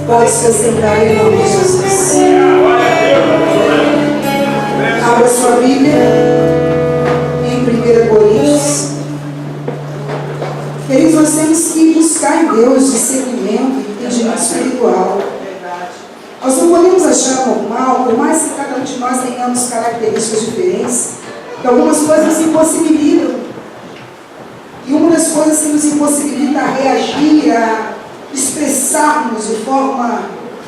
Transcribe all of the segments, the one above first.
Pode se assentar em nome de Jesus. Abra sua Bíblia em 1 Coríntios. Queridos, nós temos que buscar em Deus discernimento e entendimento espiritual. Nós não podemos achar normal, por mais que cada um de nós tenhamos características diferentes, que algumas coisas nos impossibilitam. E uma das coisas que nos impossibilita a reagir, a expressarmos de forma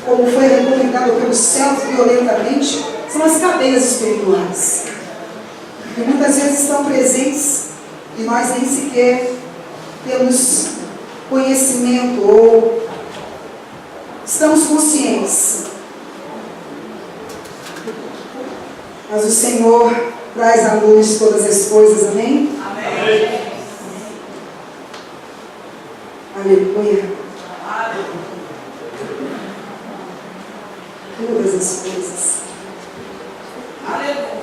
como foi recomendado pelos céus violentamente, são as cadeias espirituais. Que muitas vezes estão presentes e nós nem sequer temos conhecimento ou estamos conscientes. Mas o Senhor traz à luz todas as coisas, amém? Amém. Aleluia. Todas as coisas. Aleluia.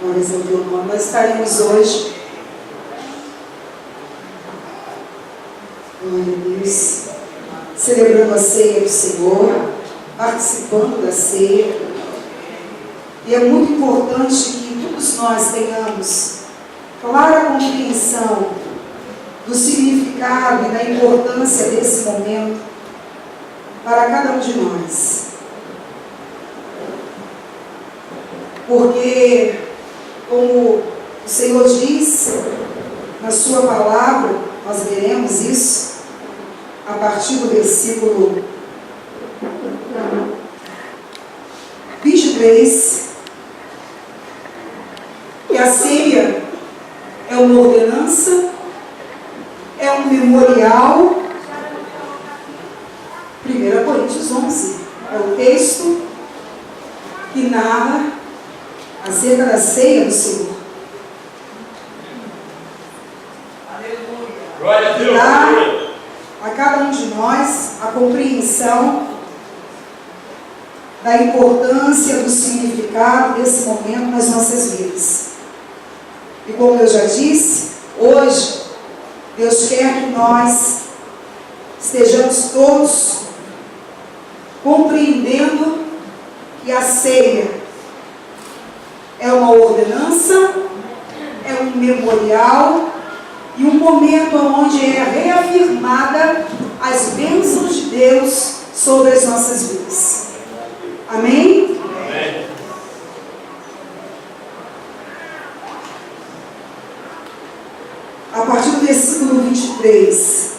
Glórias ao teu nome. Nós estaremos hoje, glória a Deus, celebrando a ceia do Senhor, participando da ceia. E é muito importante que todos nós tenhamos clara compreensão do significado e da importância desse momento para cada um de nós. Porque, como o Senhor diz na sua palavra, nós veremos isso a partir do versículo 23, e a ceia é uma ordenança, é um memorial. 1 Coríntios 11 é o texto que narra acerca da ceia do Senhor. E dá a cada um de nós a compreensão da importância do significado desse momento nas nossas vidas. E como eu já disse, hoje Deus quer que nós estejamos todos compreendendo que a ceia é uma ordenança, é um memorial e um momento onde é reafirmada as bênçãos de Deus sobre as nossas vidas. Amém? Amém. A partir do versículo 23.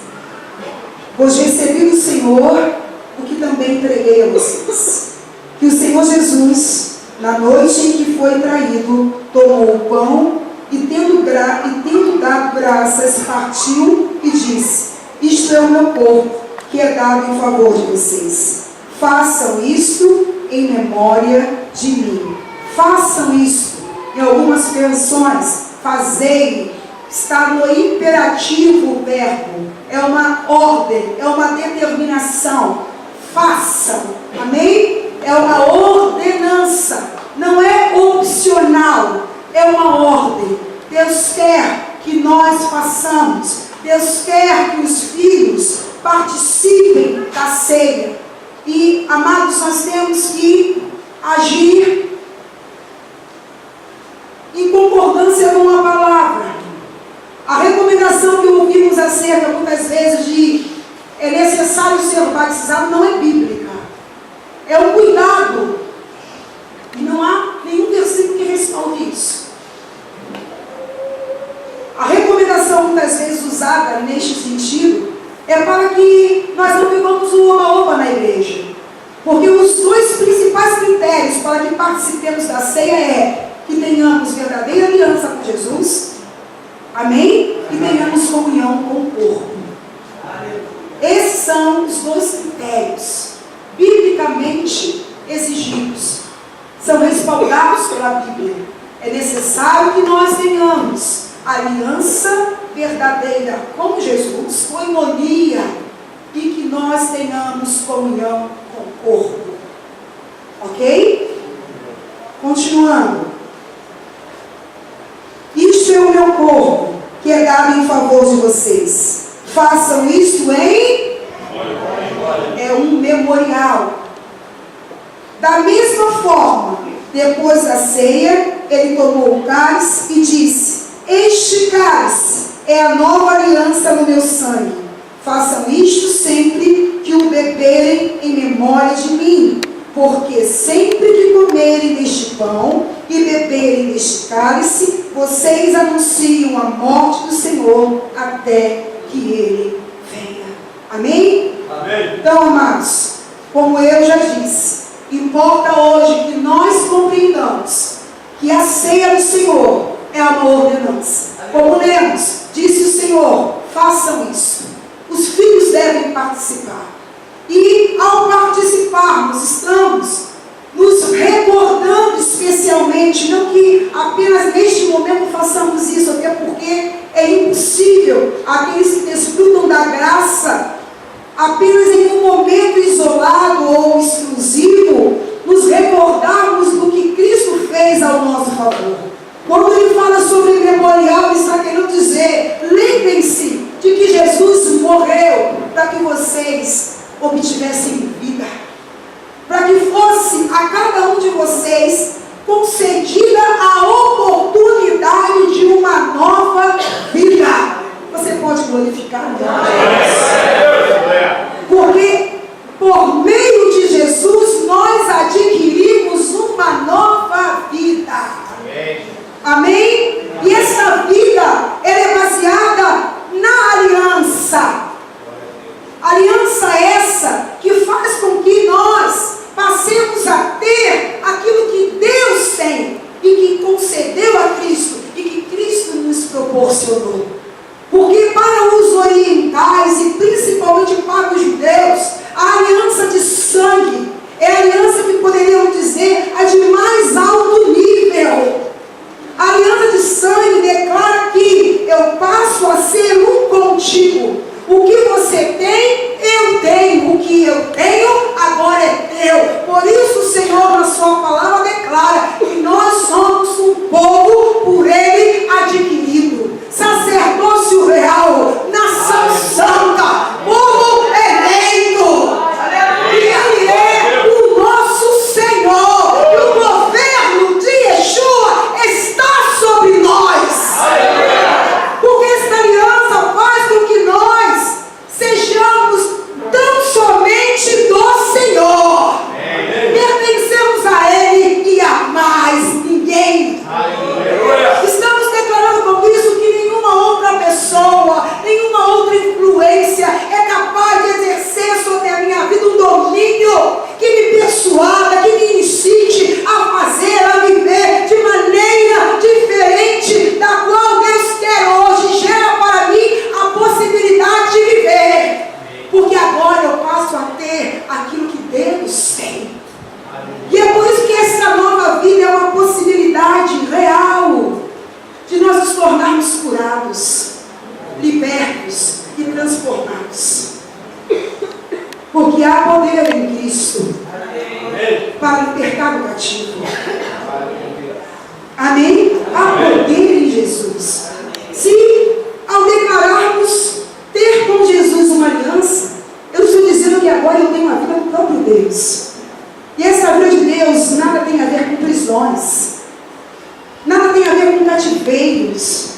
Pois recebi do Senhor o que também entreguei a vocês. Que o Senhor Jesus, na noite em que foi traído, tomou o pão e tendo dado graças, partiu e disse: isto é o meu corpo, que é dado em favor de vocês. Façam isto em memória de mim. Façam isto. Em algumas versões, fazei, está no imperativo o verbo. É uma ordem, é uma determinação. Façam. Amém? É uma ordenança. Não é opcional. É uma ordem. Deus quer que nós façamos. Deus quer que os filhos participem da ceia. E, amados, nós temos que agir em concordância com a palavra. A recomendação que ouvimos acerca, muitas vezes, de é necessário ser batizado, não é bíblica. É um cuidado. E não há nenhum versículo que respalde isso. A recomendação, muitas vezes, usada neste sentido, é para que nós não vivamos um oba-oba na igreja. Porque os dois principais critérios para que participemos da ceia é que tenhamos verdadeira aliança com Jesus, amém? E tenhamos comunhão com o corpo. Esses são os dois critérios biblicamente exigidos. São respaldados pela Bíblia. É necessário que nós tenhamos aliança verdadeira com Jesus, coinonia, e que nós tenhamos comunhão com o corpo. Ok? Continuando. Isto é o meu corpo, que é dado em favor de vocês. Façam isto em... É um memorial. Da mesma forma, depois da ceia, ele tomou o cálice e disse: este cálice é a nova aliança no meu sangue. Façam isto sempre que o beberem em memória de mim. Porque sempre que comerem deste pão e beberem deste cálice, vocês anunciam a morte do Senhor até que Ele venha. Amém? Amém. Então, amados, como eu já disse, importa hoje que nós compreendamos que a ceia do Senhor é uma ordenança. Como lemos, disse o Senhor: façam isso. Os filhos devem participar. E ao participarmos, estamos nos recordando especialmente, não que apenas neste momento façamos isso, até porque é impossível aqueles que desfrutam da graça apenas em um momento isolado ou exclusivo, nos recordarmos do que Cristo fez ao nosso favor. Quando ele fala sobre memorial, ele está querendo dizer: lembrem-se de que Jesus morreu para que vocês obtivessem vida, para que fosse a cada um de vocês concedida a oportunidade de uma nova vida. Você pode glorificar a Deus? Porque por meio de Jesus nós adquirimos uma nova vida. Amém? E essa vida, ela é baseada na aliança. Aliança essa que faz com que nós passemos a ter aquilo que Deus tem e que concedeu a Cristo e que Cristo nos proporcionou. Porque para os orientais e principalmente para os judeus, a aliança de sangue é a aliança que poderíamos dizer a de mais alto nível. A aliança de sangue declara que eu passo a ser um contigo. O que você tem, eu tenho. O que eu tenho, agora é teu. Por isso o Senhor, na sua palavra, declara que nós somos um povo por Ele adquirido. Sacerdócio real, nação santa, povo eleito. E Ele é o nosso Senhor. E o governo de Yeshua está sobre nós. Porque esta aliança faz com que nós sejamos tão somente do Senhor. Pertencemos a Ele e a mais ninguém. Estamos declarando com isso que nenhuma outra pessoa, nenhuma outra influência é capaz de exercer sobre a minha vida um domínio que me persuada, que me incite a fazer, a viver de maneira diferente da qual Deus quer hoje. Gera para mim a possibilidade de viver, porque agora eu passo a ter aquilo que Deus tem. E é por isso que essa nova vida é uma possibilidade real de nós nos tornarmos curados, libertos e transformados. Porque há poder em Cristo para libertar o cativo. Amém? Há poder em Jesus. Se ao declararmos ter com Jesus uma aliança, eu estou dizendo que agora eu tenho a vida do próprio Deus. E essa vida de Deus nada tem a ver com prisões, nada tem a ver com cativeiros,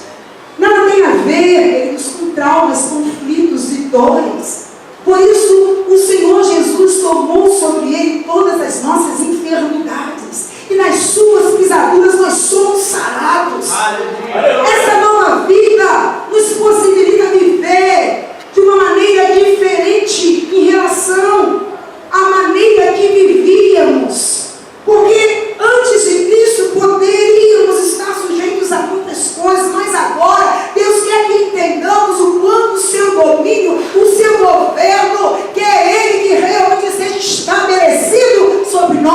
nada tem a ver, queridos, com traumas, conflitos e dores. Por isso, o Senhor Jesus tomou sobre Ele todas as nossas enfermidades. E nas suas pisaduras nós somos sarados. Essa nova vida nos possibilita viver de uma maneira diferente em relação à maneira que vivíamos. Porque antes de Cristo poderíamos estar sujeitos a muitas coisas, mas agora Deus quer que entendamos o quanto o seu domínio, o seu governo, que é Ele que realmente seja estabelecido sobre nós.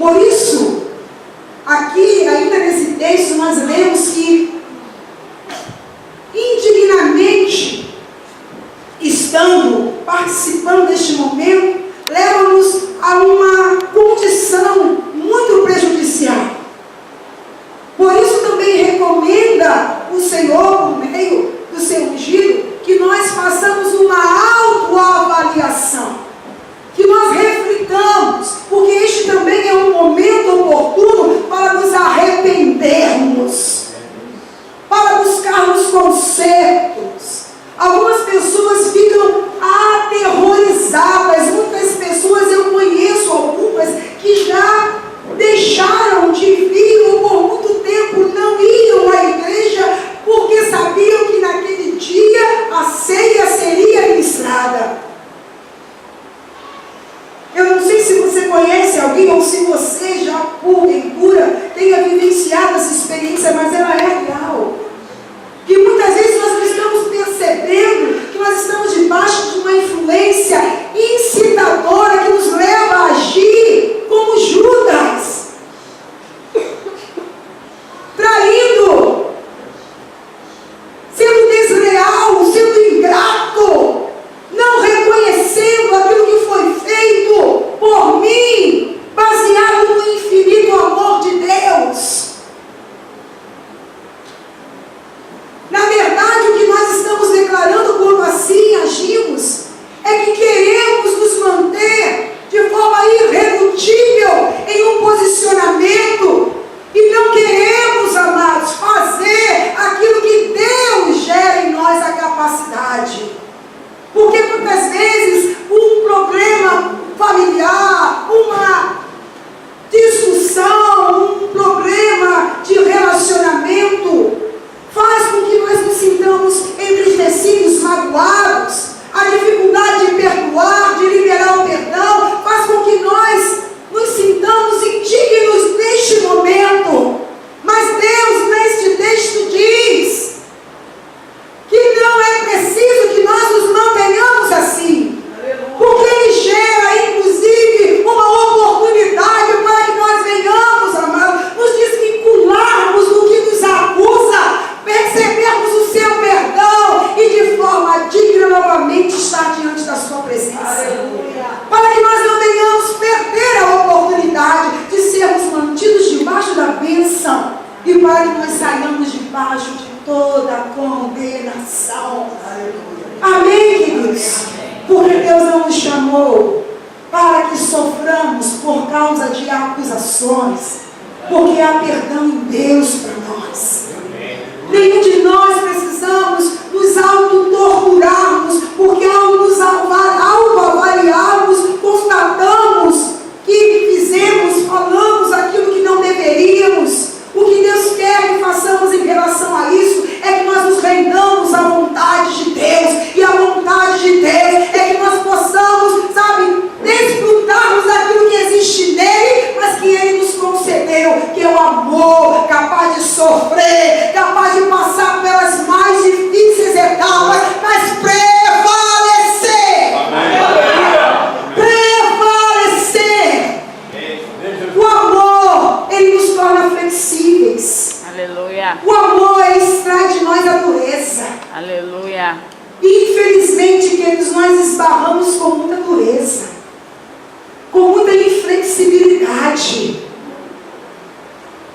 Por isso, aqui, ainda nesse texto, nós lemos que indignamente, participando deste momento, leva-nos a uma condição muito prejudicial. Por isso também recomenda o Senhor, por meio do seu ungido, que nós façamos uma autoavaliação, que nós reflitamos, porque este também é um momento oportuno para nos arrependermos, para buscarmos consertos. Algumas pessoas ficam aterrorizadas, muitas pessoas, eu conheço algumas que já deixaram de vir ou por muito tempo não iam à igreja porque sabiam que naquele dia a ceia seria ministrada. Eu não sei se você conhece alguém ou se você já porventura tenha vivenciado essa experiência, mas ela é real. Que muitas vezes nós não estamos percebendo que nós estamos debaixo de uma influência incitadora que nos leva a agir como Judas, traindo, sendo desleal, sendo ingrato, não reconhecendo aquilo que foi feito por mim, baseado no infinito amor de Deus. Na verdade, o que nós estamos declarando quando assim agimos é que queremos nos manter de forma irredutível em um posicionamento e não queremos, amados, fazer aquilo que Deus gera em nós a capacidade. Porque muitas vezes um problema familiar, uma discussão, um problema de relacionamento faz com que nós nos sintamos entristecidos, magoados. A dificuldade de perdoar, de liberar o perdão, faz com que nós nos sintamos indignos neste momento. Mas Deus, neste texto, diz que não é preciso que nós nos mantenhamos assim. Porque Ele gera, inclusive, uma oportunidade para que nós venhamos, amados, nos desvincularmos do que nos acusa, percebermos o seu perdão e de forma digna novamente estar diante da sua presença. Aleluia. Para que nós não venhamos perder a oportunidade de sermos mantidos debaixo da bênção e para que nós saiamos debaixo de toda a condenação. Aleluia. Amém, queridos? Porque Deus não nos chamou para que soframos por causa de acusações, porque há perdão em Deus para nós. Nenhum de nós precisamos nos autotorturarmos, porque ao nos autoavaliarmos, constatamos que fizemos, falamos aquilo que não deveríamos. O que Deus quer que façamos em relação a isso é que nós nos rendamos à vontade de Deus. E a vontade de Deus é que nós possamos, sabe, desfrutarmos daquilo que existe nele, mas que Ele nos concedeu, que é o amor, capaz de sofrer, capaz de passar pelas mais difíceis etapas, mas prevalecer. Prevalecer. O amor, ele nos torna flexíveis. Aleluia. O amor, ele extrai de nós a dureza. Aleluia. Infelizmente, queridos, nós esbarramos com muita dureza, com muita inflexibilidade.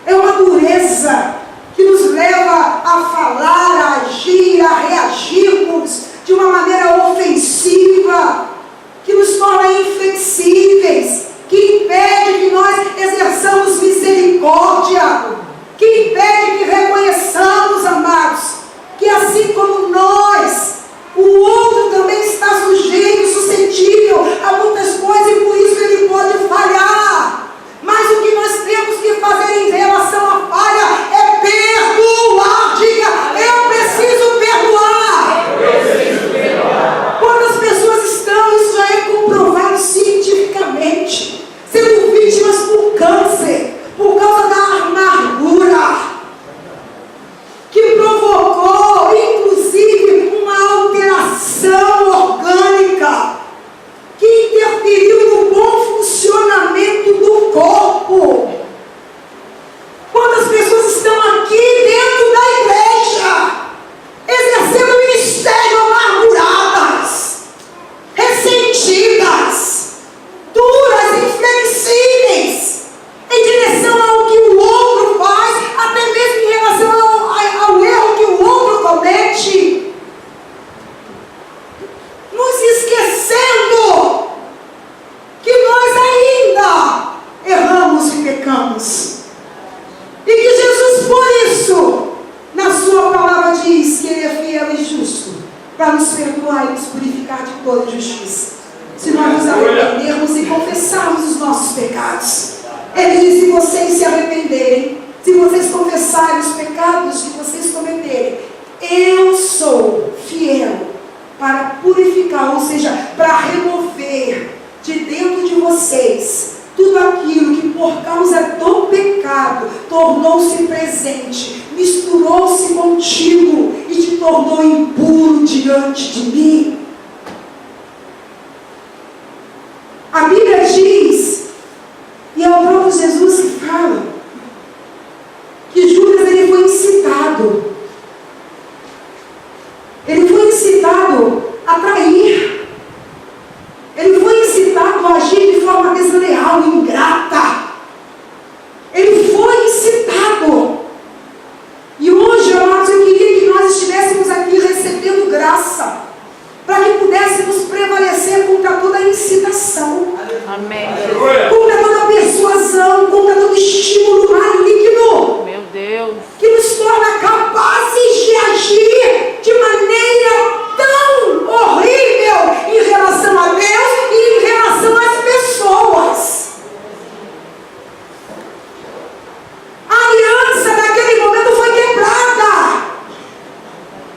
É uma dureza que nos leva a falar, a agir, a reagirmos de uma maneira ofensiva, que nos torna inflexíveis, que impede que nós exerçamos misericórdia, que impede que reconheçamos, amados, que assim como nós, o outro também está sujeito, suscetível a muitas coisas e por isso ele pode falhar. Mas o irmãos. E que Jesus, por isso, na sua palavra diz que Ele é fiel e justo para nos perdoar e nos purificar de toda injustiça. Se nós nos arrependermos e confessarmos os nossos pecados. Ele diz: se vocês se arrependerem, se vocês confessarem os pecados que vocês cometerem, eu sou fiel para purificar, ou seja, para remover de dentro de vocês tudo aquilo que por causa do pecado tornou-se presente, misturou-se contigo e te tornou impuro diante de mim. A Bíblia diz, e é o próprio Jesus que fala, que Judas ele foi incitado. Ele foi incitado a trair. Ele foi incitado a agir de forma desleal, ingrata. Ele foi incitado. E hoje, amados, eu queria que nós estivéssemos aqui recebendo graça, para que pudéssemos prevalecer contra toda incitação. Amém. Contra toda persuasão, contra todo estímulo maligno. Meu Deus. Que nos torna capazes de agir de maneira tão horrível em relação a Deus e em relação às pessoas. A aliança naquele momento foi quebrada.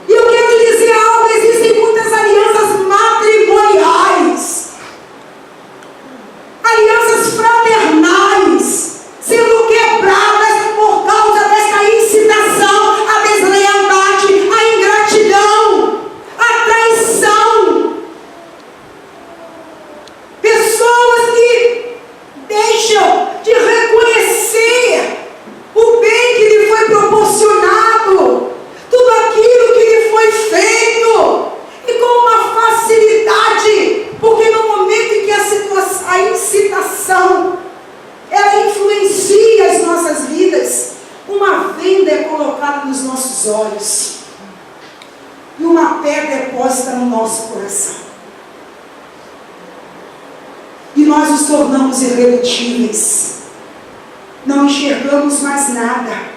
E eu quero te dizer algo: existem muitas alianças matrimoniais, alianças fraternais, sendo quebradas por causa dessa incitação à deslealdade, à ingratidão, à traição. Pessoas que deixam de reconhecer o bem que lhe foi proporcionado, tudo aquilo que lhe foi feito, e com uma facilidade, porque no momento em que a incitação ela influencia as nossas vidas, uma venda é colocada nos nossos olhos e uma pedra é posta no nosso coração, e nós nos tornamos irredutíveis, não enxergamos mais nada,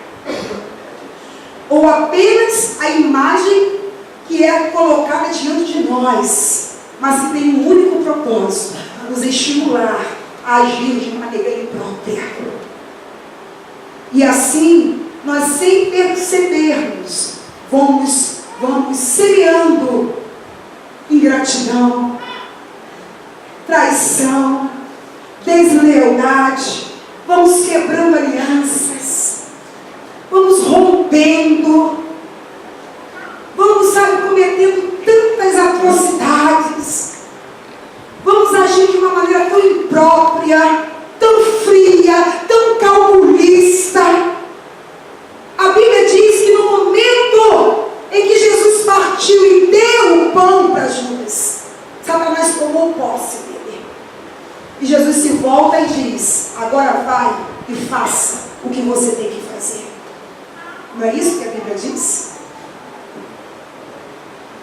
ou apenas a imagem que é colocada diante de nós, mas que tem um único propósito: nos estimular a agir de maneira imprópria. E assim, nós, sem percebermos, vamos semeando ingratidão, traição, deslealdade, vamos quebrando alianças, vamos rompendo, vamos, cometendo tantas atrocidades, vamos agir de uma maneira tão imprópria, tão fria, tão calculista. A Bíblia diz que no momento em que Jesus partiu e deu o pão para Judas, Satanás tomou posse dele. E Jesus se volta e diz: agora vai e faça o que você tem que fazer. Não é isso que a Bíblia diz?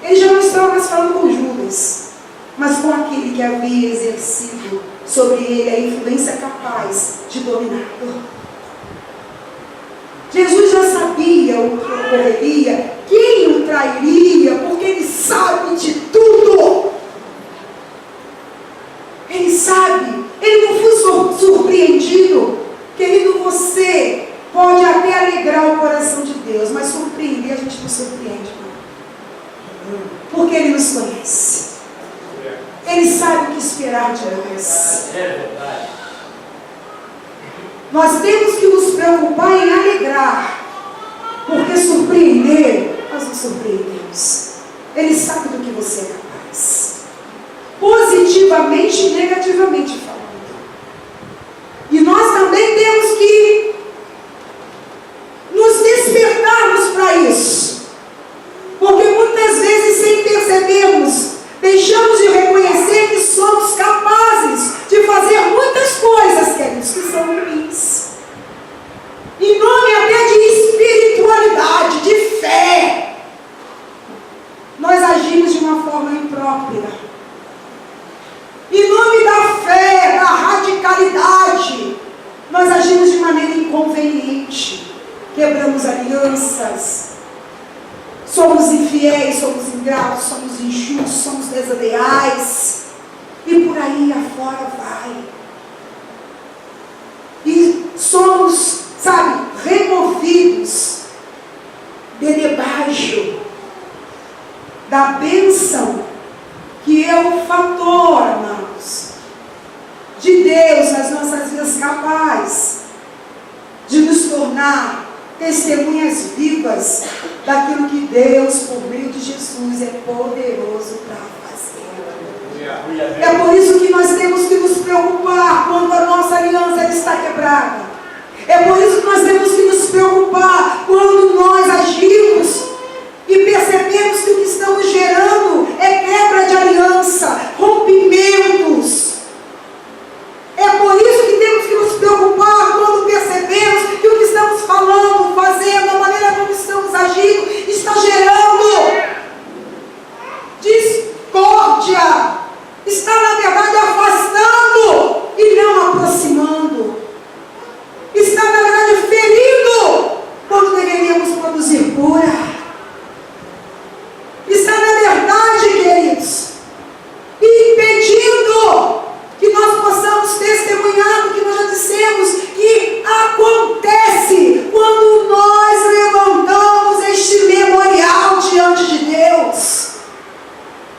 Ele já não estava mais falando com Judas, mas com aquele que havia exercido sobre ele a influência capaz de dominá-lo. Jesus já sabia o que ocorreria, quem o trairia, porque ele sabe de tudo. Ele sabe, ele não foi surpreendido. Querido, você pode até alegrar o coração de Deus, mas surpreender a gente não surpreende, não. Porque Ele nos conhece. Ele sabe o que esperar de nós. Nós temos que nos preocupar em alegrar, porque surpreender, nós nos surpreendemos. Ele sabe do que você é capaz, positivamente e negativamente falando. E nós também temos que nos despertarmos para isso, porque muitas vezes, sem percebermos, deixamos de reconhecer que somos capazes de fazer muitas coisas, queridos, que são ruins, em nome até de espiritualidade, de fé. Nós agimos de uma forma imprópria, em nome da fé. da bênção, que é o fator, amados, de Deus nas nossas vidas, capaz de nos tornar testemunhas vivas daquilo que Deus, por meio de Jesus, é poderoso para fazer. É por isso que nós temos que nos preocupar quando a nossa aliança está quebrada. É por isso que nós temos que nos preocupar quando nós agimos e percebemos que o que estamos gerando é quebra de aliança, rompimentos. É por isso que temos que nos preocupar quando percebemos que o que estamos falando, fazendo, a maneira como estamos agindo, está gerando discórdia, está na verdade afastando e não aproximando, está na verdade ferindo quando deveríamos produzir cura. Está na verdade, queridos, impedindo que nós possamos testemunhar do que nós já dissemos que acontece quando nós levantamos este memorial diante de Deus,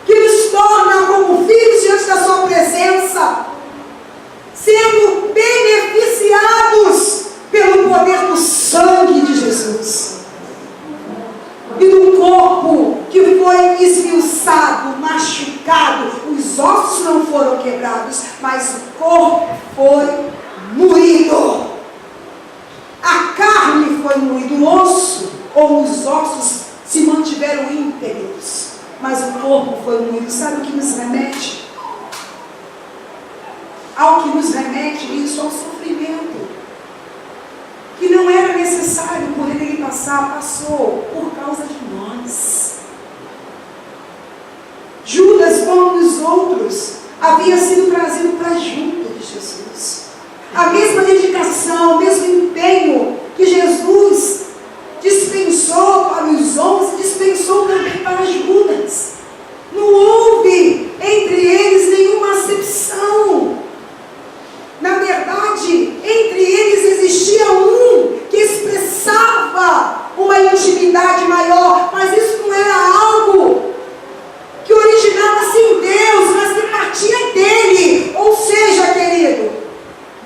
que nos torna como filhos diante da sua presença, sendo beneficiados pelo poder do sangue de Jesus e do corpo que foi esmiuçado, machucado. Os ossos não foram quebrados, mas o corpo foi moído. A carne foi moída, o osso ou os ossos se mantiveram íntegros, mas o corpo foi moído. Sabe o que nos remete? Ao que nos remete isso, ao sofrimento que não era necessário por ele passar, passou por causa de nós. Judas, como os outros, havia sido trazido para junto de Jesus. A mesma dedicação, o mesmo empenho que Jesus dispensou para os 11, dispensou também para Judas. Não houve entre eles nenhuma acepção. Na verdade, entre eles existia um que expressava uma intimidade maior, mas isso não era algo que originava-se em Deus, mas que partia dele. Ou seja, querido,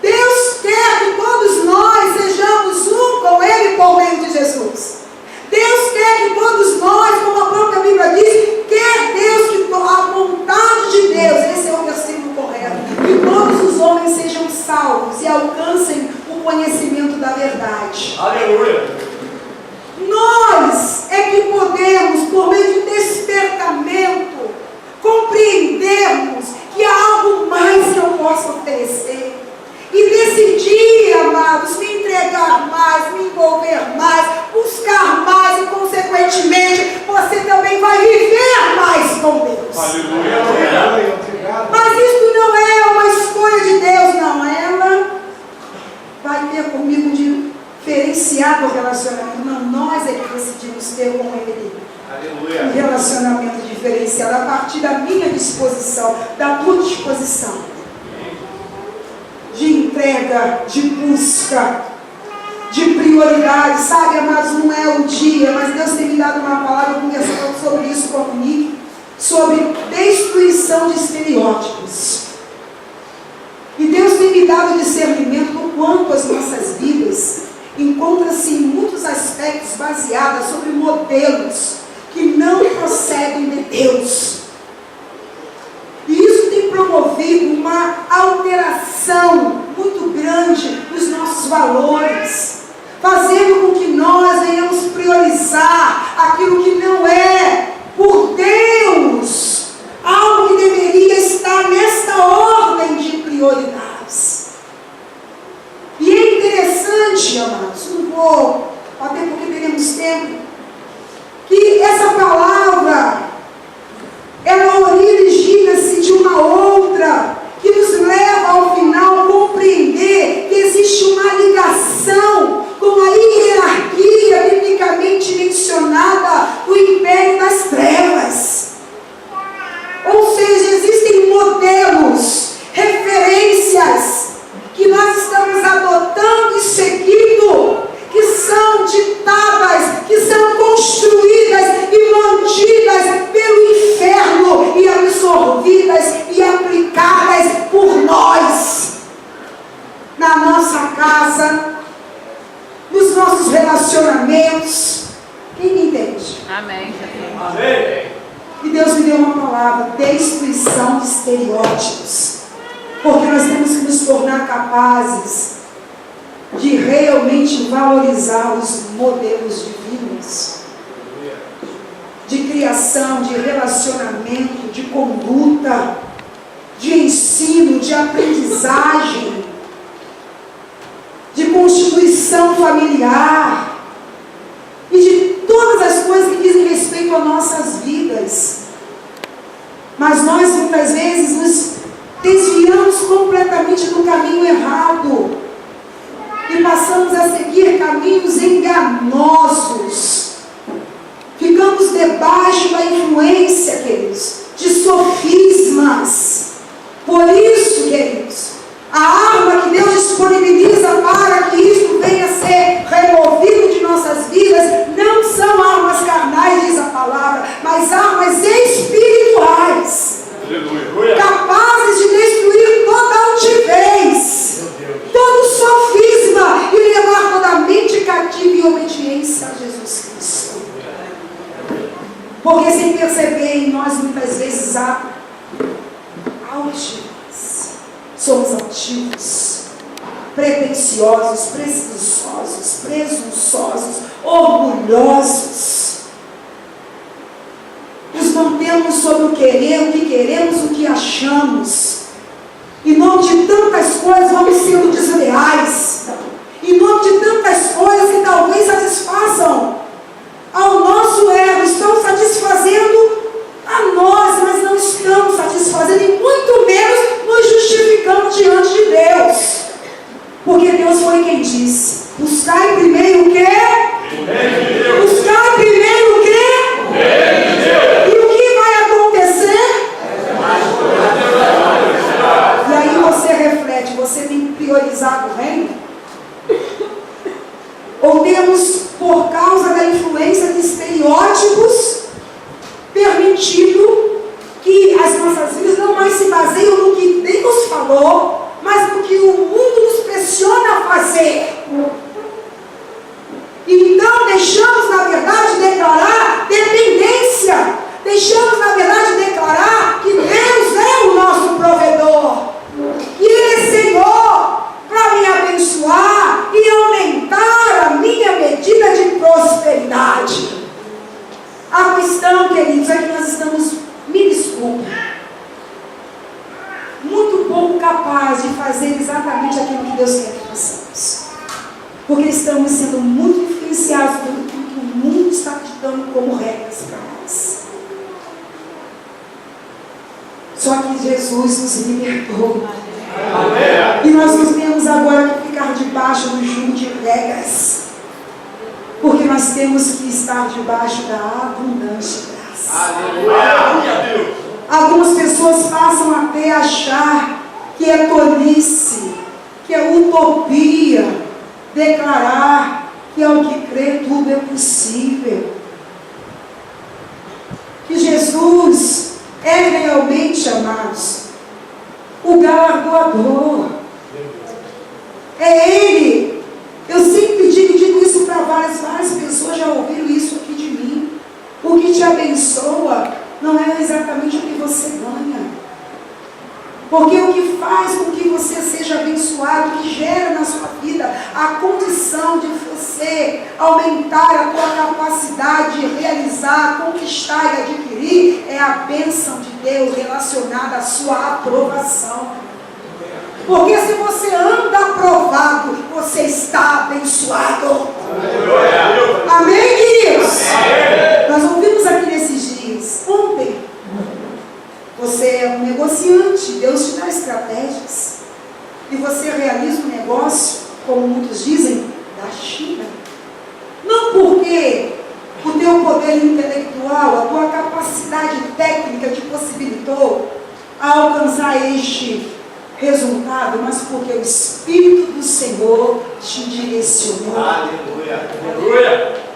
Deus quer que todos nós sejamos um com Ele por meio de Jesus. Deus quer que todos nós, como a própria Bíblia diz, quer Deus que a vontade de Deus, esse é o versículo correto, que todos os homens sejam salvos e alcancem o conhecimento da verdade. Aleluia! Nós é que podemos, por meio de despertamento, compreendermos que há algo mais que eu posso oferecer. E decidir, amados, me entregar mais, me envolver mais, buscar mais e, consequentemente, você também vai viver mais com Deus. Aleluia! Mas isso não é uma escolha de Deus, não. Ela vai ter comigo um diferenciado relacionamento. Não, nós é que decidimos ter com Ele. Aleluia! Um relacionamento diferenciado a partir da minha disposição, da tua disposição. De entrega, de busca, de prioridade, sabe, amados, não é um dia, mas Deus tem me dado uma palavra, conversando sobre isso com a Monique, sobre destruição de estereótipos. E Deus tem me dado discernimento do quanto as nossas vidas encontram-se em muitos aspectos baseadas sobre modelos que não procedem de Deus. E isso tem promovido uma alteração muito grande nos nossos valores, fazendo com que nós venhamos priorizar aquilo que não é por Deus, algo que deveria estar nesta ordem de prioridades. E é interessante, amados, não vou, até porque teremos tempo, que essa palavra ela origina-se de uma outra, que nos leva ao final a compreender que existe uma ligação com a hierarquia biblicamente mencionada do império das trevas. Ou seja, existem modelos, referências que nós estamos adotando e seguindo, que são ditadas, que são construídas e mantidas casa, nos nossos relacionamentos. Quem me entende? Amém. Amém. E Deus me deu uma palavra: destruição de estereótipos. Porque nós temos que nos tornar capazes de realmente valorizar os modelos divinos de criação, de relacionamento, de conduta, de ensino, de aprendizagem, de constituição familiar e de todas as coisas que dizem respeito às nossas vidas. Mas nós muitas vezes nos desviamos completamente do caminho errado e passamos a seguir caminhos enganosos. Ficamos debaixo da influência, queridos, de sofismas. Por isso, queridos, a arma que Deus disponibiliza para que isso venha a ser removido de nossas vidas não são armas carnais, diz a palavra, mas armas espirituais. Aleluia. Capazes de destruir toda altivez, todo sofisma e levar toda a mente cativa em obediência a Jesus Cristo. Porque sem perceber em nós muitas vezes há altivez. Somos altivos, pretensiosos, presunçosos, orgulhosos. Nos mantemos sobre o querer, o que queremos, o que achamos. Em nome de tantas coisas vamos sendo desleais. Em nome de tantas coisas que talvez satisfaçam ao nosso ego, estão satisfazendo a nós, mas não estamos satisfazendo e muito menos nos justificando diante de Deus. Porque Deus foi quem disse: buscai primeiro o quê? Buscai primeiro o quê? E o que vai acontecer? E aí você reflete: você tem priorizado o reino? Ou temos, por causa da influência de estereótipos, permitido que as nossas vidas não mais se baseiam no que Deus falou, mas no que o mundo nos pressiona a fazer? Então deixamos, na verdade, declarar dependência. Deixamos, na verdade, declarar que Deus é o nosso provedor. E Ele é Senhor para me abençoar e aumentar a minha medida de prosperidade. A questão, queridos, é que nós estamos, me desculpe, muito pouco capazes de fazer exatamente aquilo que Deus quer que façamos. Porque estamos sendo muito influenciados pelo que o mundo está dando como regras para nós. Só que Jesus nos libertou. Amém. E nós não temos agora que ficar debaixo do jugo de regras. Porque nós temos que estar debaixo da abundância de graça. Aleluia. Algumas pessoas passam até a achar que é tolice, que é utopia, declarar que ao que crê tudo é possível. Que Jesus é realmente, amados, o galardoador. É Ele. Eu sempre digo isso para várias pessoas, já ouviram isso aqui de mim. O que te abençoa não é exatamente o que você ganha. Porque o que faz com que você seja abençoado, o que gera na sua vida a condição de você aumentar a tua capacidade de realizar, conquistar e adquirir, é a bênção de Deus relacionada à sua aprovação. Porque se você anda aprovado, você está abençoado. Amém, queridos? Nós ouvimos aqui nesses dias, ontem, você é um negociante, Deus te dá estratégias. E você realiza um negócio, como muitos dizem, da China. Não porque o teu poder intelectual, a tua capacidade técnica te possibilitou a alcançar este resultado, mas porque o Espírito do Senhor te direcionou. Aleluia.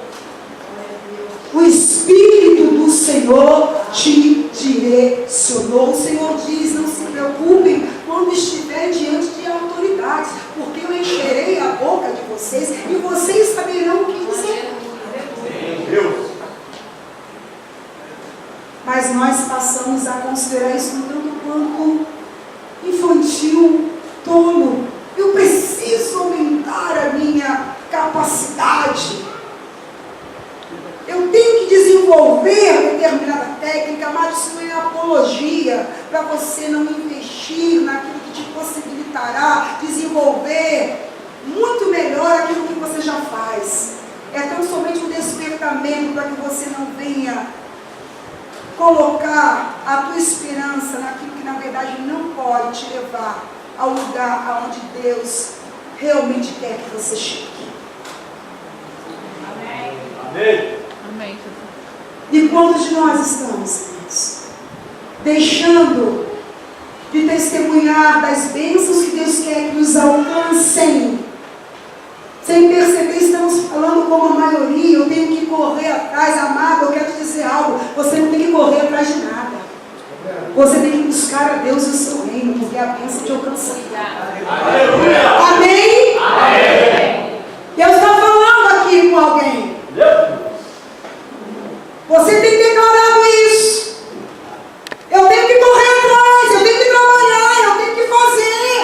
O Espírito do Senhor te direcionou. O Senhor diz: não se preocupem quando estiverem diante de autoridades, porque eu encherei a boca desenvolver muito melhor aquilo que você já faz. É tão somente um despertamento para que você não venha colocar a tua esperança naquilo que na verdade não pode te levar ao lugar aonde Deus realmente quer que você chegue. Amém. Amém. E quantos de nós estamos, queridos, deixando de testemunhar das bênçãos que Deus quer que nos alcancem, sem perceber, estamos falando como a maioria, eu tenho que correr atrás. Amado, eu quero te dizer algo, você não tem que correr atrás de nada, você tem que buscar a Deus e o seu reino, porque a bênção te alcançará. Aleluia. Amém? Amém. Deus está falando aqui com alguém, você tem declarado isso. Eu tenho que correr atrás, eu tenho que trabalhar, eu tenho que fazer,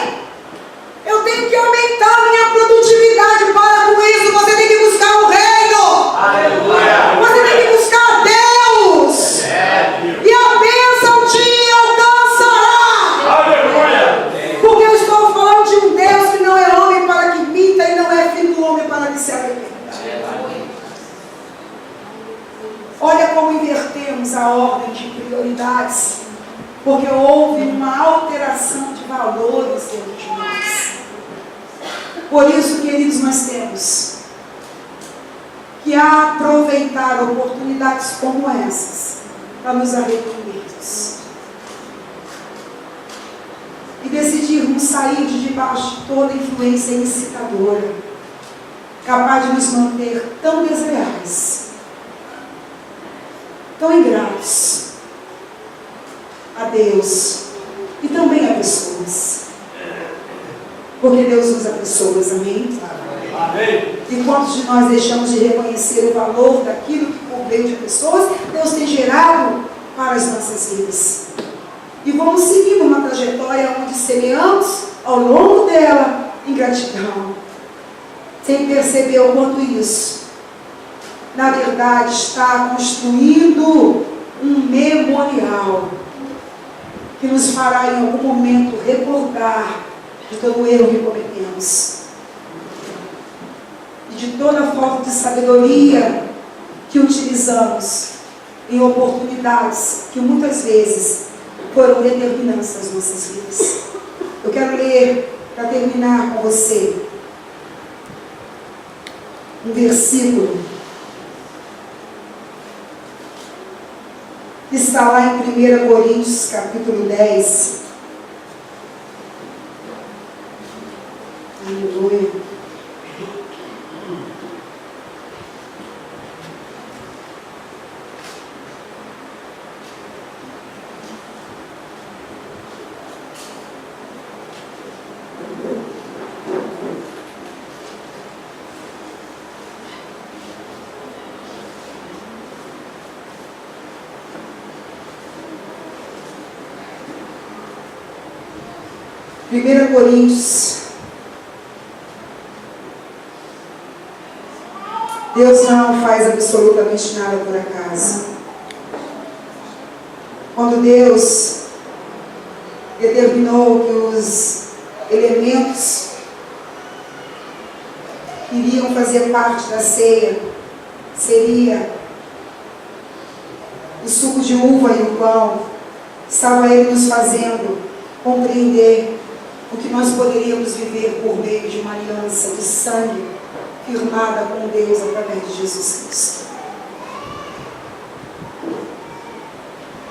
eu tenho que aumentar minha produtividade. Para com isso, você tem que buscar o reino. Aleluia. Você tem que buscar Deus. E a bênção te alcançará. Aleluia. Porque eu estou falando de um Deus que não é homem para que minta e não é filho do homem para que se arrependa. Olha como invertemos a ordem de prioridades, porque houve uma alteração de valores dentro de nós. Por isso, queridos, nós temos que aproveitar oportunidades como essas para nos arrependermos e decidirmos sair de debaixo de toda influência incitadora, capaz de nos manter tão desleais, tão ingratos a Deus e também a pessoas, porque Deus usa pessoas, amém? Amém. E quantos de nós deixamos de reconhecer o valor daquilo que por meio de pessoas Deus tem gerado para as nossas vidas? E vamos seguindo uma trajetória onde semeamos ao longo dela ingratidão, sem perceber o quanto isso, na verdade, está construindo um memorial que nos fará em algum momento recordar de todo o erro que cometemos e de toda a falta de sabedoria que utilizamos em oportunidades que muitas vezes foram determinantes das nossas vidas. Eu quero ler, para terminar com você, um versículo que está lá em 1 Coríntios, capítulo 10. Aleluia. Primeira Coríntios. Deus não faz absolutamente nada por acaso. Quando Deus determinou que os elementos que iriam fazer parte da ceia seria o suco de uva e o pão, estava Ele nos fazendo compreender o que nós poderíamos viver por meio de uma aliança de sangue firmada com Deus através de Jesus Cristo.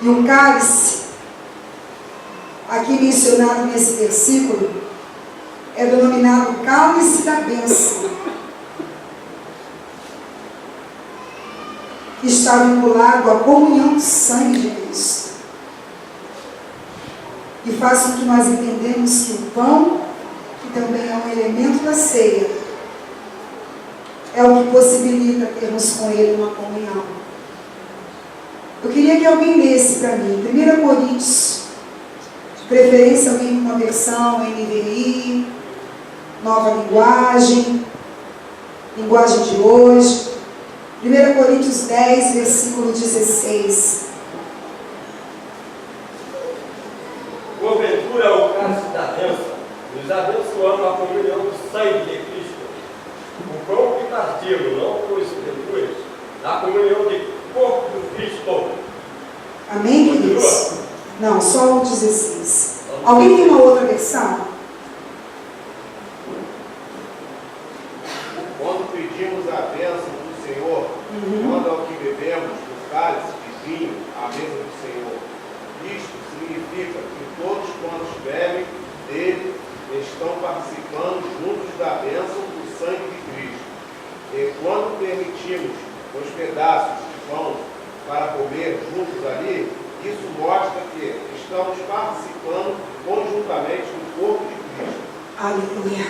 E o cálice, aqui mencionado nesse versículo, é denominado cálice da bênção, que está vinculado à comunhão do sangue de Cristo. E faz com que nós entendemos que o pão, que também é um elemento da ceia, é o que possibilita termos com Ele uma comunhão. Eu queria que alguém lesse para mim, 1 Coríntios, de preferência alguém com uma versão NVI, nova linguagem de hoje, 1 Coríntios 10, versículo 16. Porventura, o cálice da bênção, nos abençoamos a comunhão do sangue de Cristo. O pão equitativo, não por escrituras, da comunhão de corpo do Cristo. Amém, queridos? Não, só o 16. Alguém tem uma outra versão? Quando pedimos a bênção do Senhor, quando ao que bebemos do cálice de vinho à mesa do Senhor, isto significa que todos quantos bebem dele estão participando juntos da bênção do sangue de Cristo. E quando permitimos os pedaços de pão para comer juntos ali, isso mostra que estamos participando conjuntamente do corpo de Cristo. Aleluia.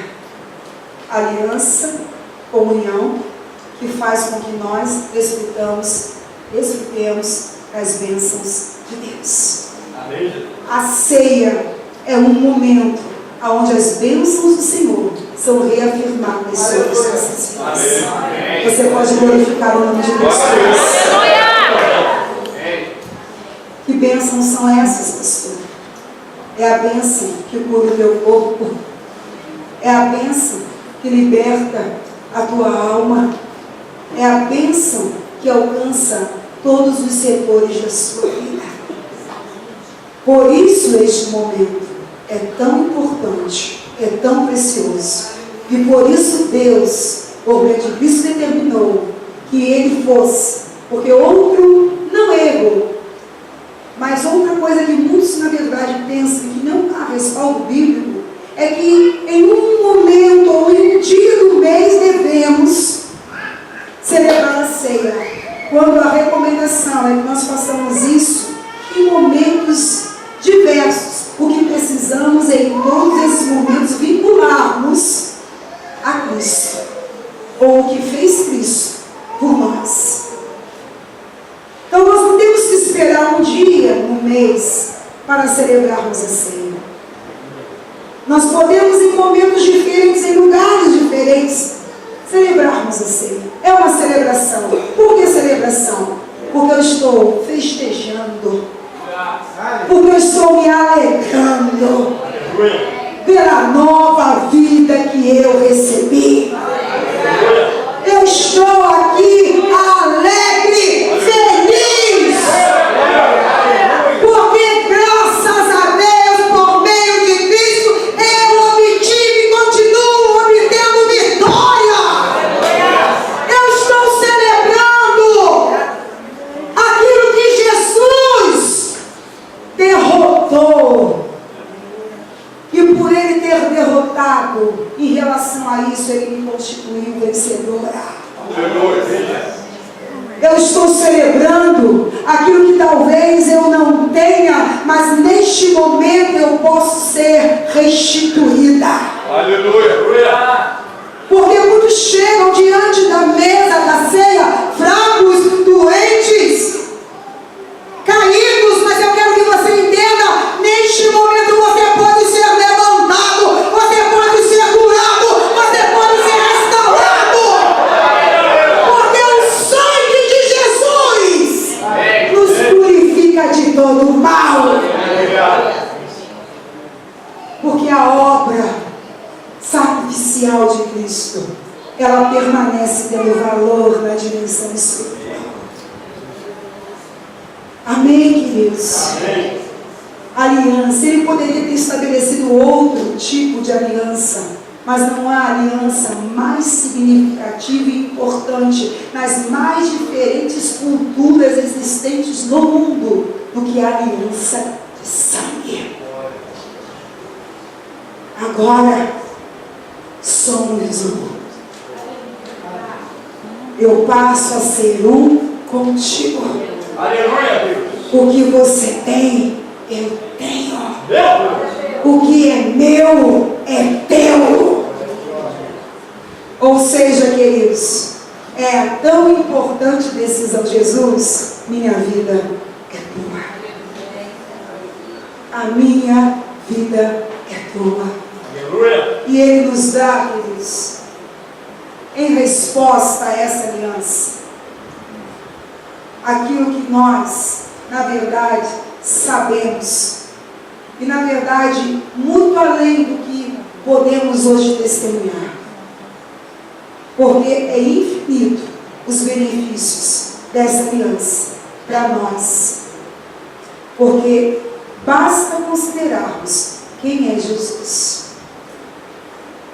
Aliança, comunhão, que faz com que nós desfrutemos das bênçãos de Deus. Amém, Jesus. A ceia é um momento onde as bênçãos do Senhor são reafirmadas sobre as nossas vidas. Amém. Você pode glorificar o nome de Deus. Que bênçãos são essas, pastor? É a bênção que cura o teu corpo. É a bênção que liberta a tua alma. É a bênção que alcança todos os setores da sua vida. Por isso este momento é tão importante, é tão precioso. E por isso Deus, por meio de Cristo, determinou que ele fosse. Porque outro não errou. Mas outra coisa que muitos, na verdade, pensam que não há respaldo bíblico é que em um momento ou em um dia do mês devemos celebrar a ceia. Quando a recomendação é que nós façamos isso em momentos diversos. O que precisamos é, em todos esses momentos, vincularmos a Cristo, ou o que fez Cristo por nós. Então nós não temos que esperar um dia no mês para celebrarmos a ceia. Nós podemos, em momentos diferentes, em lugares diferentes, celebrarmos a ceia. É uma celebração. Por que celebração? Porque eu estou festejando. Porque eu estou me alegrando pela nova vida que eu recebi. Eu estou aqui alegre, feliz, porque graças a Deus, por meio de Cristo, eu obtive e continuo obtendo vitória. Eu estou celebrando aquilo que Jesus derrotou. E por ele ter derrotado, em relação a isso, ele me constituiu vencedora. Eu estou celebrando aquilo que talvez eu não tenha, mas neste momento eu posso ser restituída. Aleluia. Porque muitos chegam diante da mesa da ceia, fracos, doentes, caídos, mas eu quero que você entenda, neste momento você pode ser levantado, você pode ser curado, você pode ser restaurado, porque o sangue de Jesus nos purifica de todo o mal, porque a obra sacrificial de Cristo, ela permanece tendo valor na dimensão espiritual. Amém, queridos? Amém. Aliança, ele poderia ter estabelecido outro tipo de aliança, mas não há aliança mais significativa e importante nas mais diferentes culturas existentes no mundo do que a aliança de sangue. Agora somos um. Eu passo a ser um contigo. Aleluia, Deus. O que você tem, eu tenho. Deus. O que é meu, é teu. Ou seja, queridos, é a tão importante decisão, Jesus, minha vida é tua. A minha vida é tua. Aleluia. E Ele nos dá, queridos, em resposta a essa aliança, aquilo que nós, na verdade, sabemos. E, na verdade, muito além do que podemos hoje testemunhar. Porque é infinito os benefícios dessa aliança para nós. Porque basta considerarmos quem é Jesus,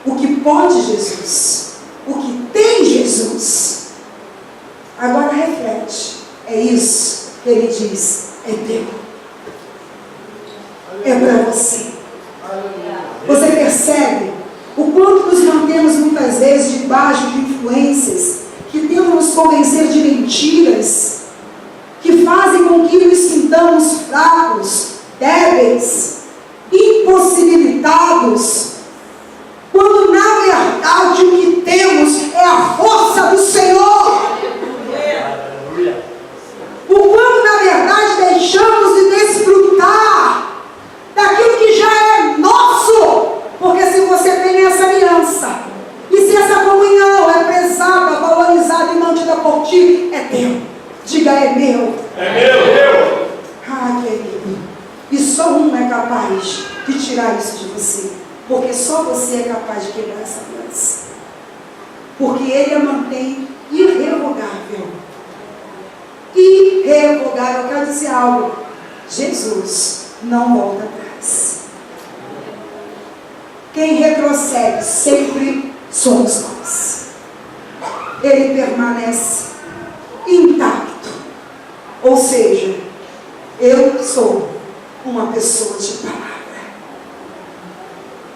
o que pode Jesus, o que tem Jesus. Agora reflete, é isso que ele diz, é teu, é para você. Você percebe o quanto nos mantemos muitas vezes debaixo de influências que tentam nos convencer de mentiras, que fazem com que nos sintamos fracos, débeis, impossibilitados, quando na verdade o que temos é a força do Senhor. O quanto na verdade deixamos de desfrutar daquilo que já é nosso, porque se você tem essa aliança, e se essa comunhão é prezada, valorizada e mantida por ti, é teu. Diga, é meu. É meu. Ah, querido. E só um é capaz de tirar isso de você. Porque só você é capaz de quebrar essa aliança. Porque ele a mantém irrevogável. Irrevogável. Eu quero dizer algo. Jesus não volta atrás. Quem retrocede sempre somos nós. Ele permanece intacto. Ou seja, eu sou uma pessoa de palavra.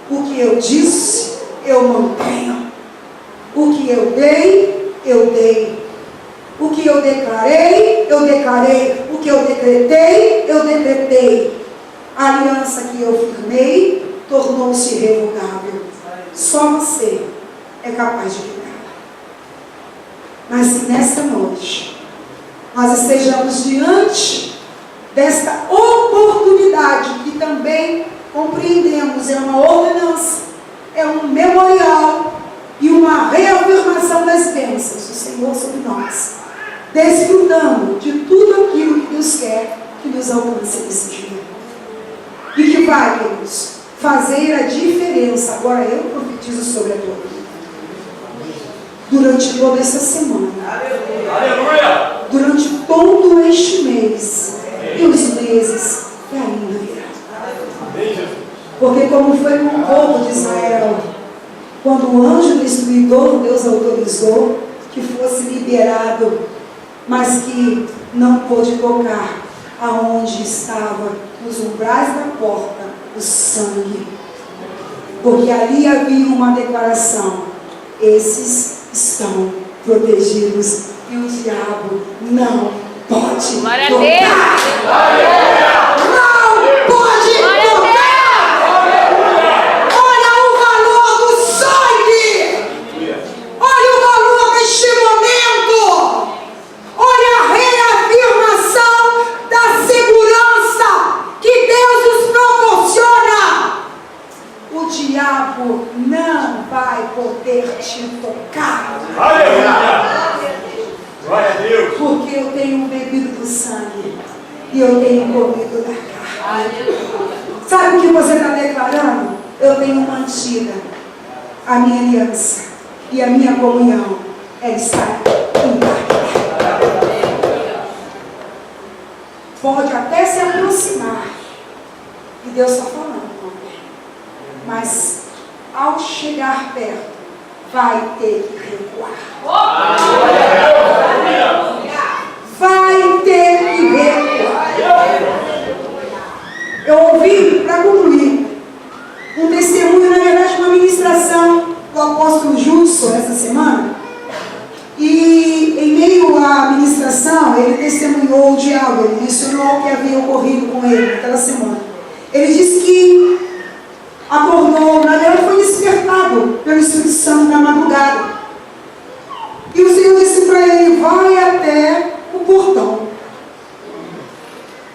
O que eu disse, eu mantenho. O que eu dei, eu dei. O que eu declarei, eu declarei. O que eu decretei, eu decretei. A aliança que eu firmei tornou-se irrevogável. Só você é capaz de quebrá-la. Mas se nesta noite nós estejamos diante desta oportunidade que também compreendemos, é uma ordenança, é um memorial e uma reafirmação das bênçãos do Senhor sobre nós, desfrutando de tudo aquilo que Deus quer que nos alcance nesse dia. E que vai, queridos, fazer a diferença. Agora eu profetizo sobre a tua vida. Durante toda essa semana. Aleluia. Durante todo este mês. E os meses que ainda virão. Porque como foi com o povo de Israel, quando o anjo destruidor, Deus autorizou que fosse liberado, mas que não pôde tocar aonde estava, nos umbrais da porta, o sangue. Porque ali havia uma declaração: esses estão protegidos e o diabo não pode Glória a tocar. Deus. Não pode Glória a tocar. Olha o valor do sangue. Olha o valor deste momento. Olha a reafirmação da segurança que Deus nos proporciona. O diabo não vai poder te tocar. Aleluia. Glória a Deus. Porque eu tenho bebido do sangue e eu tenho comido da carne. Sabe o que você está declarando? Eu tenho mantida a minha aliança e a minha comunhão. Ela está intacta. Pode até se aproximar. E Deus está falando com alguém. Mas ao chegar perto, vai ter que recuar. Vai ter que recuar. Eu ouvi, para concluir, um testemunho, na verdade, uma ministração do apóstolo Judson essa semana. E em meio à ministração, ele testemunhou o diabo, ele mencionou o que havia ocorrido com ele naquela semana. Ele disse que acordou, na verdade foi despertado pelo Espírito Santo na madrugada. E o Senhor disse para ele: vai até o portão.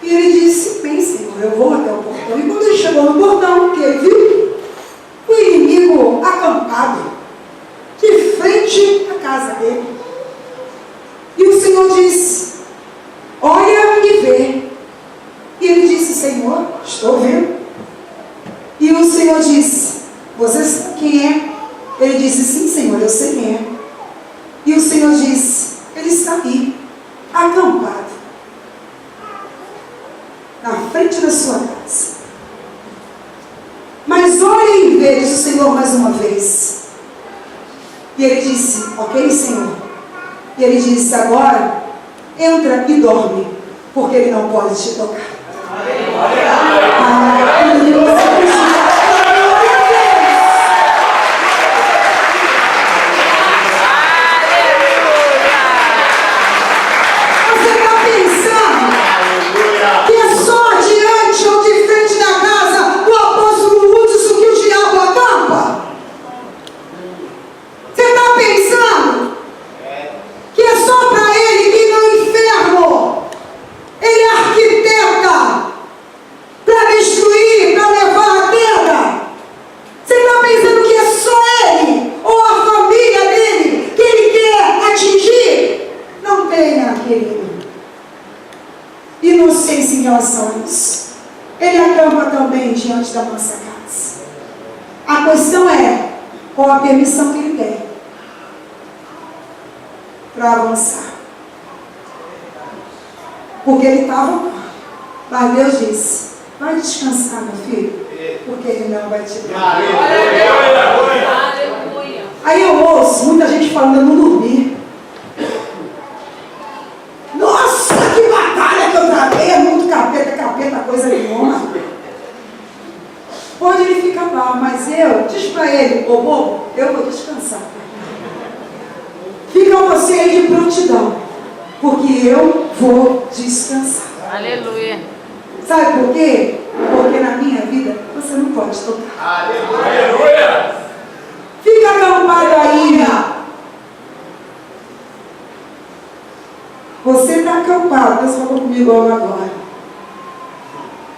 E ele disse: bem, Senhor, eu vou até o portão. E quando ele chegou no portão, o que ele viu? O inimigo acampado de frente à casa dele. E o Senhor disse: olha e vê. E ele disse: Senhor, estou vendo. E o Senhor disse: você Ele disse, sim, Senhor, eu sei quem é. E o Senhor disse, ele está aí, acampado, na frente da sua casa. Mas olhe e veja o Senhor mais uma vez. E ele disse, ok, Senhor. E ele disse, agora, entra e dorme, porque ele não pode te tocar. Ele acampa também diante da nossa casa. A questão é qual a permissão que ele tem para avançar. Porque ele estava, mas Deus disse, vai descansar, meu filho, porque ele não vai te dar. Aí eu ouço muita gente falando, eu não dormi. Nossa, que batalha que eu travei, é muito capeta, coisa nenhuma. Pode ele ficar lá, mas eu, diz pra ele, ô bobo, eu vou descansar. Fica você aí de prontidão, porque eu vou descansar. Aleluia. Sabe por quê? Porque na minha vida você não pode tocar. Aleluia! Fica acampado aí. Você está acampado, Deus falou comigo agora.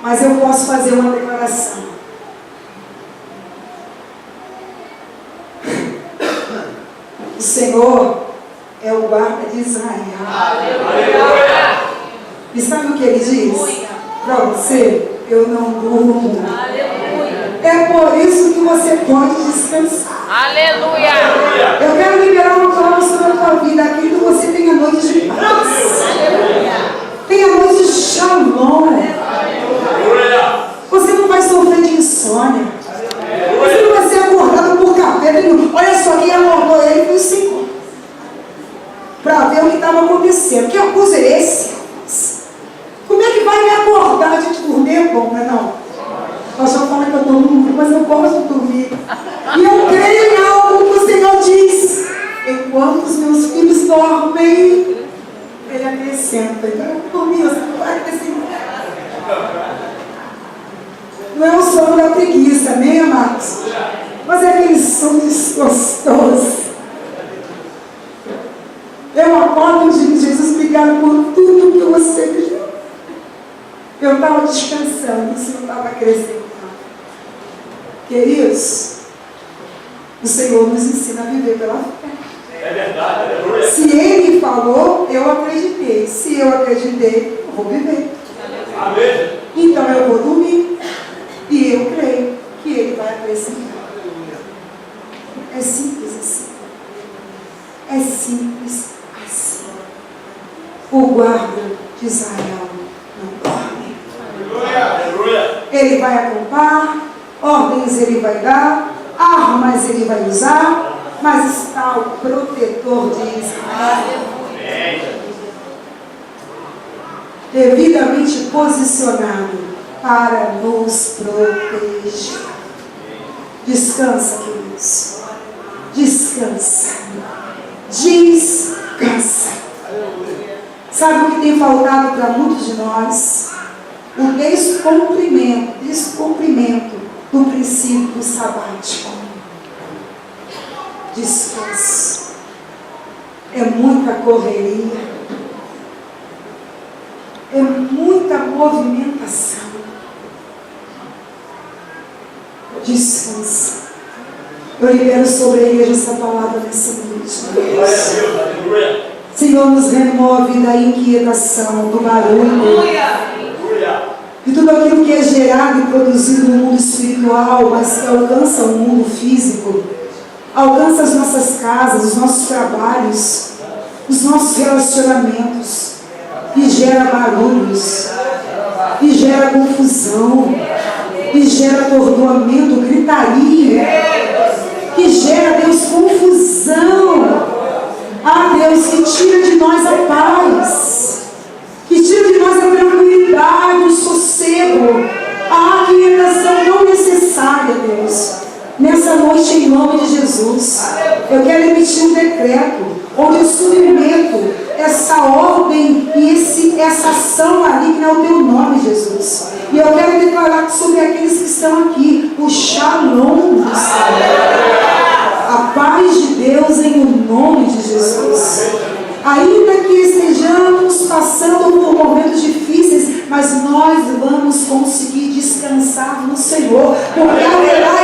Mas eu posso fazer uma declaração. O Senhor é o guarda de Israel. Aleluia. E sabe o que ele diz? Para você, eu não durmo. Aleluia. É por isso que você pode descansar. Aleluia. Eu quero liberar uma palavra sobre a tua vida. Aqui que você tenha noite de paz. Aleluia. Tenha noite de shalom. Aleluia! Você não vai sofrer de insônia. Você não vai ser acordado por capeta. Olha só, quem acordou ele foi o Senhor. Para ver o que estava acontecendo. Que abuso é esse? Como é que vai me acordar? A gente dormir é bom, não é não? Eu só falo que eu estou dormindo, mas eu gosto de dormir. E eu creio em algo que o Senhor diz. Enquanto os meus filhos dormem, Ele acrescenta. Então eu dormi, você não vai acrescentar. Não é o sono da preguiça, amém, amados? Mas é aquele sono gostoso. Eu acordo e digo, Jesus, obrigado por tudo que você me deu. Eu estava descansando, o Senhor estava acrescentando. Queridos, o Senhor nos ensina a viver pela fé. É verdade, aleluia! Se Ele falou, eu acreditei. Se eu acreditei, eu vou viver. Amém! Então eu vou dormir. E eu creio que Ele vai acrescentar. É simples assim. É simples assim. O guarda de Israel não dorme. Aleluia! Ele vai acampar, ordens Ele vai dar, armas Ele vai usar, mas está o protetor de Israel. Devidamente posicionado para nos proteger. Descansa, queridos. Descansa. Descansa. Sabe o que tem faltado para muitos de nós? O descumprimento do princípio sabático. Descanso. É muita correria. É muita movimentação. Descansa. Eu libero sobre a igreja essa palavra nessa noite. Glória a Deus, aleluia! Senhor, nos remove da inquietação, do barulho, Aleluia! de tudo aquilo que é gerado e produzido no mundo espiritual, mas que alcança o mundo físico. alcança as nossas casas, os nossos trabalhos, os nossos relacionamentos, e gera barulhos, e gera confusão, e gera atordoamento, gritaria, que gera, Deus, confusão. Ah, Deus, que tira de nós a paz, que tira de nós a tranquilidade, o sossego, a aquietação não necessária, Deus. Nessa noite, em nome de Jesus, eu quero emitir um decreto, onde eu submeto essa ordem e essa ação maligna ao teu nome, Jesus. E eu quero declarar sobre aqueles que estão aqui, o shalom do Senhor. A paz de Deus em o nome de Jesus. Ainda que estejamos passando por momentos difíceis, mas nós vamos conseguir descansar no Senhor, porque haverá